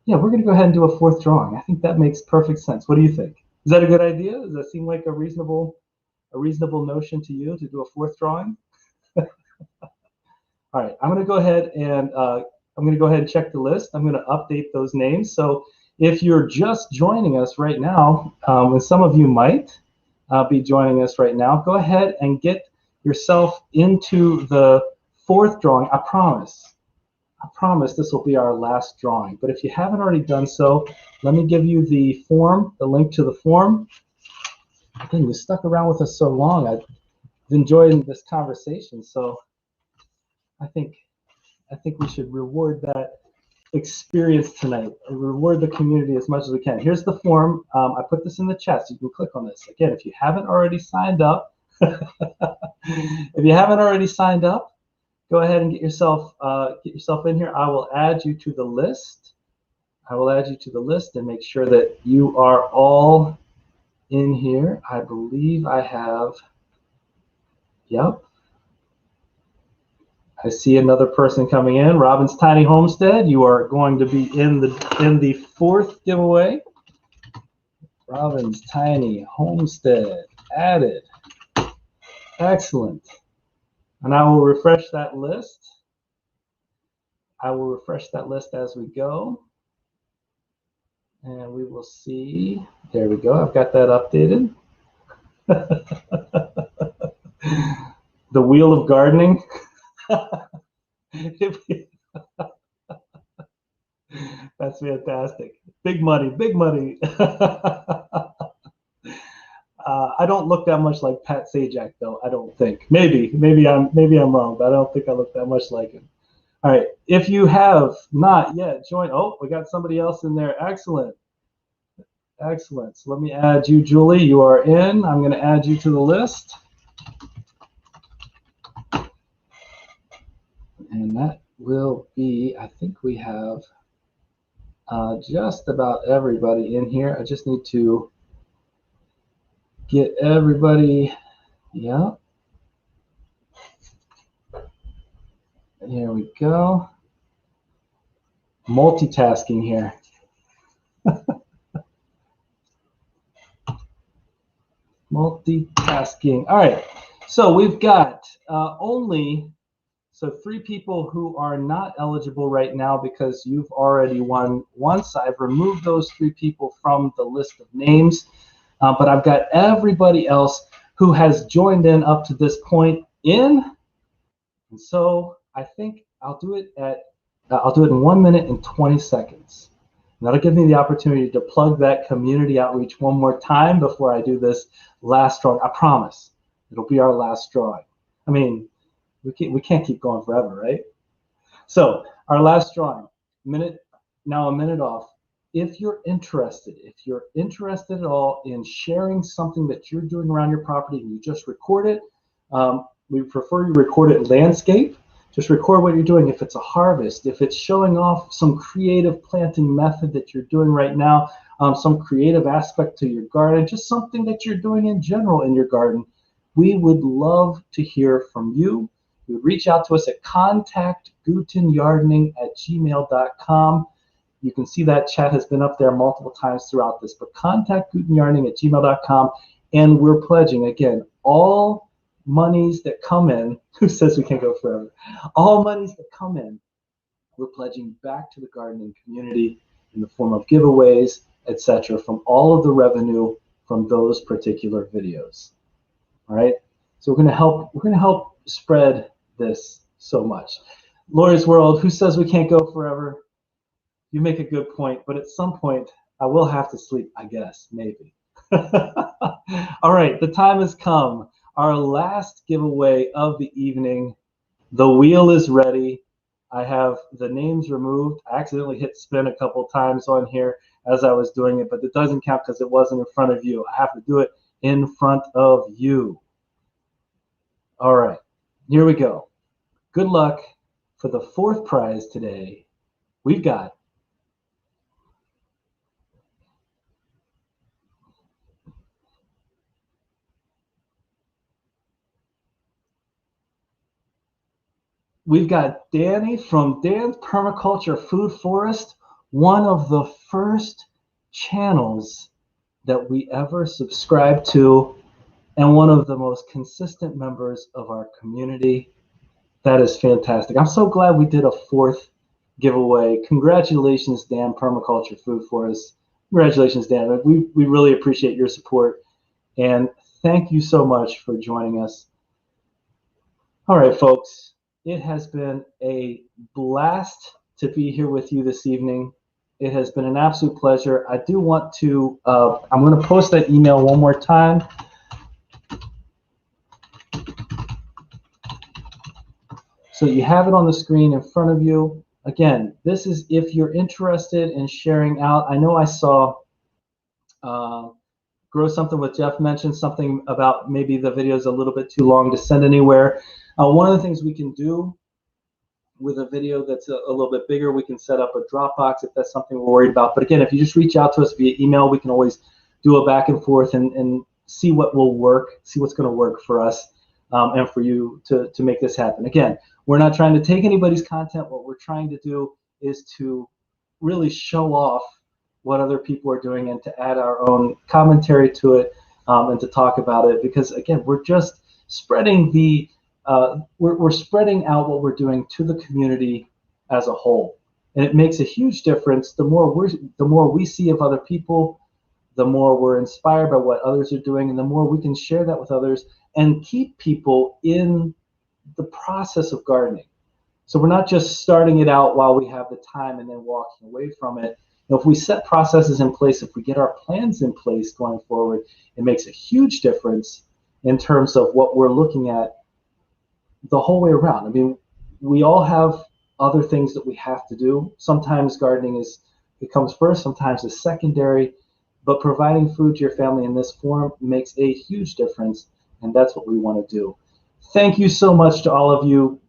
Yeah, we're going to go ahead and do a fourth drawing. I think that makes perfect sense. What do you think? Is that a good idea? Does that seem like a reasonable notion to you to do a fourth drawing? All right, I'm going to go ahead and check the list. I'm going to update those names. So if you're just joining us right now, and some of you might be joining us right now, go ahead and get yourself into the fourth drawing. I promise this will be our last drawing. But if you haven't already done so, let me give you the form, the link to the form. Again, you stuck around with us so long. I've enjoyed this conversation. So I think we should reward that experience tonight, and reward the community as much as we can. Here's the form. I put this in the chat, so you can click on this. Again, if you haven't already signed up, go ahead and get yourself in here. I will add you to the list. And make sure that you are all in here. I believe I have. Yep. I see another person coming in. Robin's Tiny Homestead. You are going to be in the fourth giveaway. Robin's Tiny Homestead added. Excellent. And I will refresh that list. As we go. And we will see. There we go. I've got that updated. The wheel of gardening. That's fantastic. Big money. I don't look that much like Pat Sajak, though. I don't think. Maybe I'm wrong, but I don't think I look that much like him. All right. If you have not yet joined, oh, we got somebody else in there. Excellent. So let me add you, Julie. You are in. I'm going to add you to the list. And that will be, I think we have just about everybody in here. I just need to get everybody, yeah. Here we go. Multitasking here. Multitasking. All right. So we've got So 3 people who are not eligible right now because you've already won once. I've removed those 3 people from the list of names, but I've got everybody else who has joined in up to this point in. And so I think I'll do it in 1 minute and 20 seconds. And that'll give me the opportunity to plug that community outreach one more time before I do this last drawing. I promise it'll be our last drawing. I mean, we can't keep going forever, right? So our last drawing, a minute off. If you're interested at all in sharing something that you're doing around your property and you just record it, we prefer you record it landscape. Just record what you're doing. If it's a harvest, if it's showing off some creative planting method that you're doing right now, some creative aspect to your garden, just something that you're doing in general in your garden, we would love to hear from you. You would reach out to us at contactgutenjardening@gmail.com. You can see that chat has been up there multiple times throughout this, but contactgutenjardening@gmail.com, and we're pledging, again, all monies that come in, who says we can't go forever? All monies that come in, we're pledging back to the gardening community in the form of giveaways, etc., from all of the revenue from those particular videos. All right. So we're going to help spread this so much. Lori's World, who says we can't go forever? You make a good point, but at some point I will have to sleep, I guess, maybe. All right, the time has come. Our last giveaway of the evening. The wheel is ready. I have the names removed. I accidentally hit spin a couple times on here as I was doing it, but it doesn't count because it wasn't in front of you. I have to do it in front of you. All right, here we go. Good luck for the fourth prize today. We've got Danny from Dan's Permaculture Food Forest, one of the first channels that we ever subscribed to, and one of the most consistent members of our community. That is fantastic. I'm so glad we did a fourth giveaway. Congratulations, Dan, Permaculture Food Forest. Congratulations, Dan. We really appreciate your support, and thank you so much for joining us. All right, folks. It has been a blast to be here with you this evening. It has been an absolute pleasure. I do want to, I'm going to post that email one more time. So you have it on the screen in front of you. Again, this is if you're interested in sharing out. I know I saw Grow Something with Jeff mentioned something about maybe the video is a little bit too long to send anywhere. One of the things we can do with a video that's a little bit bigger, we can set up a Dropbox if that's something we're worried about. But again, if you just reach out to us via email, we can always do a back and forth and see what will work, see what's going to work for us and for you to make this happen. Again, we're not trying to take anybody's content. What we're trying to do is to really show off what other people are doing and to add our own commentary to it and to talk about it. Because again, we're just spreading the we're spreading out what we're doing to the community as a whole, and it makes a huge difference. The more we see of other people, the more we're inspired by what others are doing, and the more we can share that with others and keep people in the process of gardening. So we're not just starting it out while we have the time and then walking away from it. You know, if we set processes in place, if we get our plans in place going forward, it makes a huge difference in terms of what we're looking at the whole way around. I mean, we all have other things that we have to do. Sometimes gardening comes first, sometimes it's secondary, but providing food to your family in this form makes a huge difference, and that's what we want to do. Thank you so much to all of you.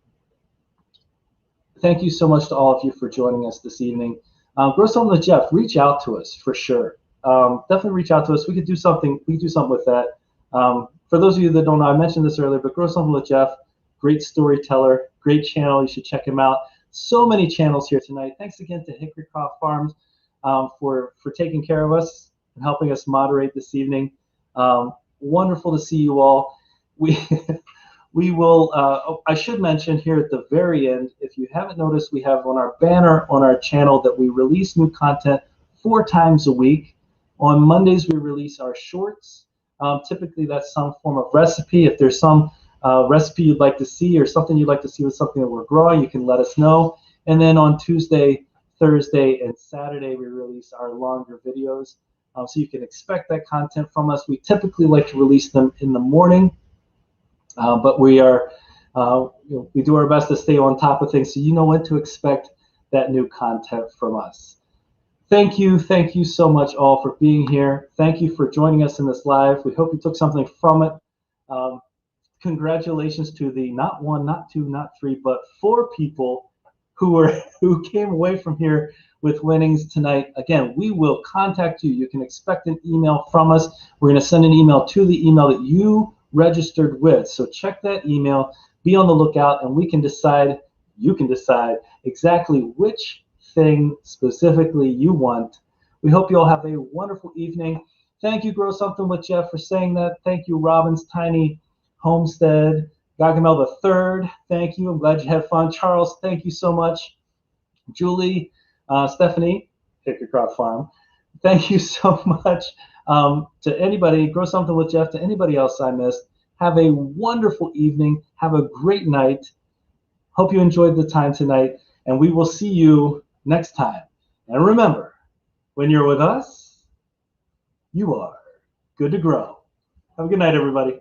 Thank you so much to all of you for joining us this evening. Grow Something with Jeff, reach out to us for sure. Definitely reach out to us. We could do something. We could do something with that. For those of you that don't know, I mentioned this earlier, but Grow Something with Jeff, great storyteller, great channel. You should check him out. So many channels here tonight. Thanks again to Hickory Croft Farms for taking care of us and helping us moderate this evening. Wonderful to see you all. We will, I should mention here at the very end, if you haven't noticed, we have on our banner on our channel that we release new content 4 times a week. On Mondays, we release our shorts. Typically, that's some form of recipe. If there's some recipe you'd like to see or something you'd like to see with something that we're growing, you can let us know. And then on Tuesday, Thursday, and Saturday, we release our longer videos. So you can expect that content from us. We typically like to release them in the morning. But we are, we do our best to stay on top of things so you know when to expect that new content from us. Thank you so much all for being here. Thank you for joining us in this live. We hope you took something from it. Congratulations to the not 1, not 2, not 3, but 4 people who came away from here with winnings tonight. Again, we will contact you. You can expect an email from us. We're going to send an email to the email that you registered with. So check that email, be on the lookout, and we can decide, you can decide exactly which thing specifically you want. We hope you all have a wonderful evening. Thank you, Grow Something with Jeff, for saying that. Thank you, Robin's Tiny Homestead. Gargamel III, thank you. I'm glad you had fun. Charles, thank you so much. Julie, Stephanie, Hickory Croft Farm, thank you so much to anybody, Grow Something with Jeff, to anybody else I missed. Have a wonderful evening. Have a great night. Hope you enjoyed the time tonight, and we will see you next time. And remember, when you're with us, you are good to grow. Have a good night, everybody.